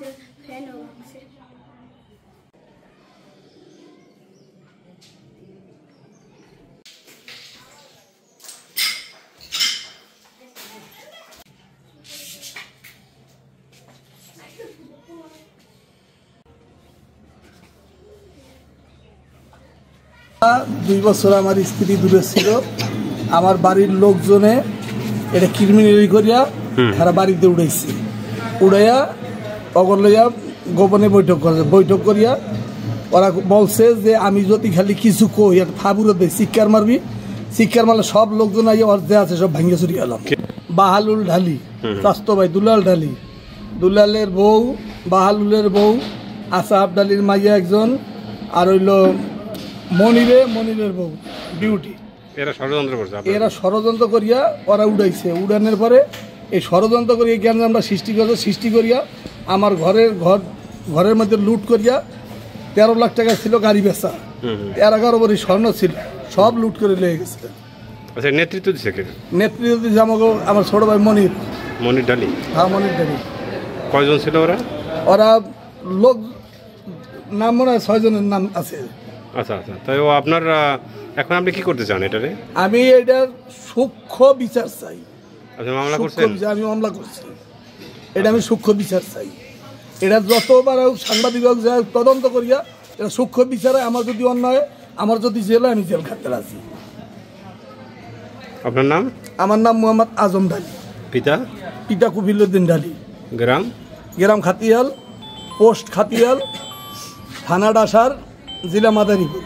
যে ফ্যানও ভাঙছে। দুই বছর আমার স্ত্রী দূরে ছিল, আমার বাড়ির লোকজনে এটা ক্রিমিনালি করিয়া তারা বাড়িতে উড়াইছে, উড়াইয়া অগর লইয়া গোপনে বৈঠক করিয়া ওরা বলছে যে আমি যদি খালি কিছু কই একটা ফাবুরে দেয় চিৎকার মারবি, চিৎকার মারলে সব লোকজন আইয়া ওর যে আছে সব ভাঙ্গে চুরি এলাম। বাহালুল ঢালি স্বাস্থ্য ভাই, দুলাল ঢালি, দুলালের বউ, বাহালুলের বউ, আসাহাব ঢালির মাইয়া একজন, আর হইল মনিরের বউ বিউটি। এরা ষড়যন্ত্র করিয়া ওরা উড়াইছে, উড়ানোর পরে এই ষড়যন্ত্র করিয়া জ্ঞান আমরা সৃষ্টি করিয়া আমার ঘরের মধ্যে লুট করিয়া 13 লাখ টাকা ছিল গাড়ি বেচা, 11 ভরি স্বর্ণ ছিল, সব লুট করে লেগে গেছে। নেতৃত্ব দিচ্ছে আমার ছোট ভাই মনির ঢালি। হ্যাঁ, মনির ঢালি। কয়জন ছিল ওরা লোক নাম মনে হয় 6 জনের নাম আছে। আচ্ছা আচ্ছা, তাই আপনার এখন আপনি কি করতে চান এটারে? আমি এটার সূক্ষ্ম বিচার চাই। আপনি মামলা করছেন? আমি মামলা করছি, এটা আমি সূক্ষ্ম বিচার চাই। এটা যতবার সাংবাদিক তদন্ত করিয়া এটা সূক্ষ্ম বিচারে, আমার যদি অন্যায়, আমার যদি জেল হয়, আমি জেল খাটতে রাজি। আপনার নাম? আমার নাম মোহাম্মদ আজম ঢালি। পিতা কফিলউদ্দিন ঢালি। গ্রাম খাতিয়াল, পোস্ট খাতিয়াল, থানা ডাসার, জেলা মাদারীপুর।